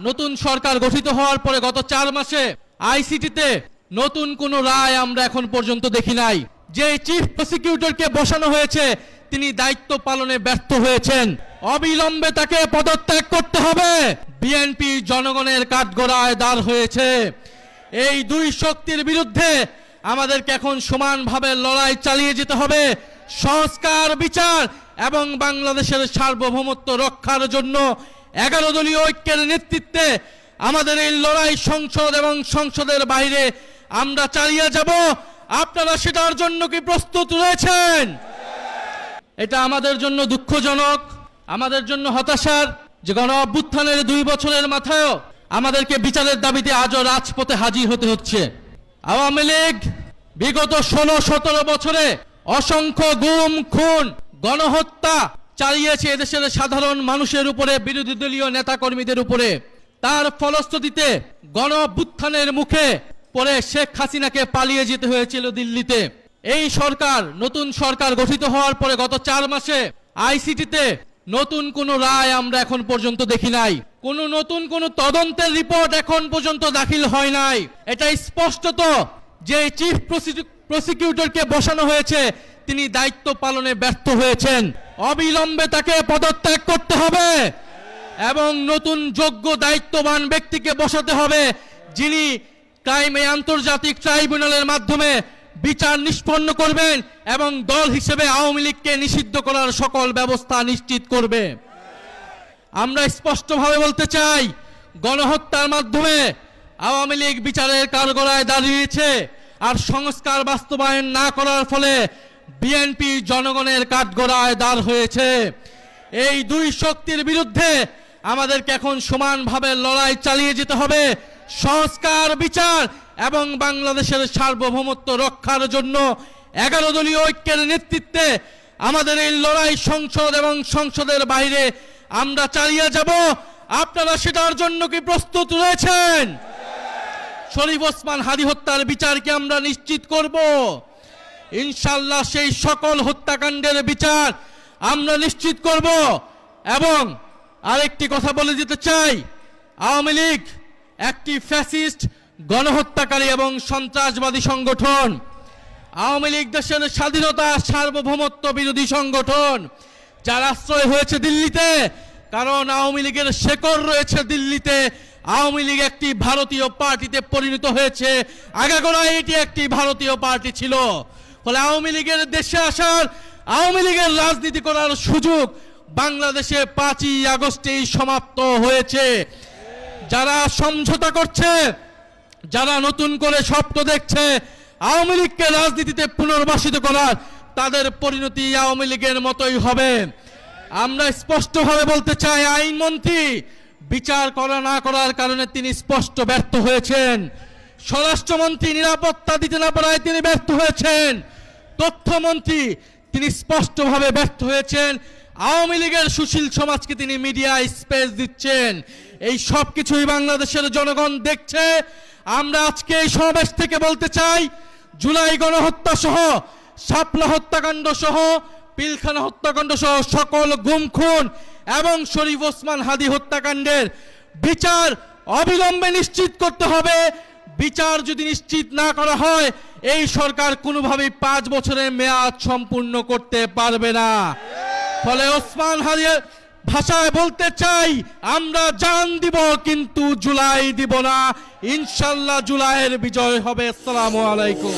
নতুন সরকার গঠিত হওয়ার পরে গত 4 মাসে আইসিটিতে নতুন কোনো রায় আমরা এখন পর্যন্ত দেখি নাই। যে চিফ প্রসিকিউটরকে বসানো হয়েছে তিনি দায়িত্ব পালনে ব্যর্থ হয়েছেন। অবিলম্বে তাকে পদত্যাগ করতে হবে। বিএনপি জনগণের কাঠগড়ায় দাঁড় হয়েছে। এই দুই শক্তির বিরুদ্ধে আমাদেরকে এখন সমানভাবে লড়াই চালিয়ে যেতে হবে। সংস্কার, বিচার এবং বাংলাদেশের সার্বভৌমত্ব রক্ষার জন্য 11 দলীয় ঐক্যের নেতৃত্বে আমাদের এই লড়াই সংসদ এবং সংসদের বাইরে আমরা চালিয়ে যাব। আপনারা সেটার জন্য কি প্রস্তুত রয়েছেন? এটা আমাদের জন্য দুঃখজনক, আমাদের জন্য হতাশার যে গণ অভ্যুত্থানের 2 বছরের মাথায়ও আমাদেরকে বিচারের দাবিতে আজও রাজপথে হাজির হতে হচ্ছে। আওয়ামী লীগ বিগত 16-17 বছরে অসংখ্য গুম, খুন, গণহত্যা চালিয়েছে এদেশের সাধারণ মানুষের উপরে, বিরোধী দলীয় নেতাকর্মীদের উপরে। তার ফলশ্রুতিতে গণ অভ্যুত্থানের মুখে পরে শেখ হাসিনাকে পালিয়ে যেতে হয়েছিল দিল্লিতে। এই সরকার, নতুন সরকার গঠিত হওয়ার পরে গত 4 মাসে আইসিটিতে নতুন কোনো রায় আমরা এখন পর্যন্ত দেখি নাই। নতুন কোনো তদন্তের রিপোর্ট এখন পর্যন্ত দাখিল হয় নাই। এটা স্পষ্টত যে চিফ প্রসিকিউটরকে বসানো হয়েছে তিনি দায়িত্ব পালনে ব্যর্থ হয়েছেন। অবিলম্বে তাকে পদত্যাগ করতে হবে এবং নতুন যোগ্য দায়িত্ববান ব্যক্তিকে বসাতে হবে, যিনি আন্তর্জাতিক ট্রাইব্যুনালের মাধ্যমে বিচার নিষ্পন্ন করবেন এবং দল হিসেবে আওয়ামী লীগকে নিষিদ্ধ করার সকল ব্যবস্থা নিশ্চিত করবে। আমরা স্পষ্টভাবে বলতে চাই, গণহত্যার মাধ্যমে আওয়ামী লীগ বিচারের কাঠগড়ায় দাঁড়িয়েছে, আর সংস্কার বাস্তবায়ন না করার ফলে বিএনপি জনগণের কাঠগড়ায় দাঁড় হয়েছে। এই দুই শক্তির বিরুদ্ধে আমাদেরকে এখন সমানভাবে লড়াই চালিয়ে যেতে হবে। সংস্কার, বিচার এবং বাংলাদেশের সার্বভৌমত্ব রক্ষার জন্য 11 দলীয় ঐক্যের নেতৃত্বে আমাদের এই লড়াই সংসদ এবং সংসদের বাইরে আমরা চালিয়ে যাব। আপনারা সেটার জন্য কি প্রস্তুত রয়েছেন? শরীফ ওসমান হাদী হত্যার বিচারকে আমরা নিশ্চিত করব ইনশাআল্লাহ। সেই সকল হত্যাকাণ্ডের বিচার আমরা নিশ্চিত করব। এবং আরেকটি কথা বলে দিতে চাই, আওয়ামী লীগ একটি ফ্যাসিস্ট, গণহত্যাকারী এবং সন্ত্রাসবাদী সংগঠন। আওয়ামী লীগ দেশের স্বাধীনতা, সার্বভৌমত্ব বিরোধী সংগঠন, যার আশ্রয় হয়েছে দিল্লিতে, কারণ আওয়ামী লীগের শেকড় রয়েছে দিল্লিতে। আওয়ামী লীগ একটি ভারতীয় পার্টিতে পরিণত হয়েছে, আগাগোড়ায় এটি একটি ভারতীয় পার্টি ছিল। ফলে আওয়ামী লীগের দেশে আসার, আওয়ামী লীগের রাজনীতি করার সুযোগ বাংলাদেশে 5ই আগস্টেই সমাপ্ত হয়েছে। যারা সমঝোতা করছে, যারা নতুন করে স্বপ্ন দেখছে আওয়ামী লীগকে রাজনীতিতে পুনর্বাসিত করার, তাদের পরিণতি আওয়ামী লীগের মতোই হবে। আমরা স্পষ্টভাবে বলতে চাই, আইনমন্ত্রী বিচার করা না করার কারণে তিনি স্পষ্ট ব্যর্থ হয়েছেন। স্বরাষ্ট্রমন্ত্রী নিরাপত্তা দিতে না পারায় তিনি ব্যর্থ হয়েছেন। তথ্যমন্ত্রী তিনি স্পষ্টভাবে ব্যর্থ হয়েছেন। আওয়ামী লীগের সুশীল সমাজকে তিনি মিডিয়া স্পেস দিচ্ছেন। এই সব কিছুই বাংলাদেশের জনগণ দেখছে। আমরা আজকে এই সমাবেশ থেকে বলতে চাই, জুলাই গণহত্যা সহ, শাপলা হত্যাকাণ্ড সহ, পিলখানা হত্যাকাণ্ড সহ সকল গুম, খুন এবং শরীফ ওসমান হাদী হত্যাকাণ্ডের বিচার অবিলম্বে নিশ্চিত করতে হবে। বিচার যদি নিশ্চিত না করা হয়, এই সরকার কোনোভাবেই 5 বছরের মেয়াদ সম্পূর্ণ করতে পারবে না। ফলে ওসমান হাদীর ভাষায় বলতে চাই, আমরা জান দিব কিন্তু জুলাই দিব না। ইনশাআল্লাহ জুলাইয়ের বিজয় হবে। আসসালামু আলাইকুম।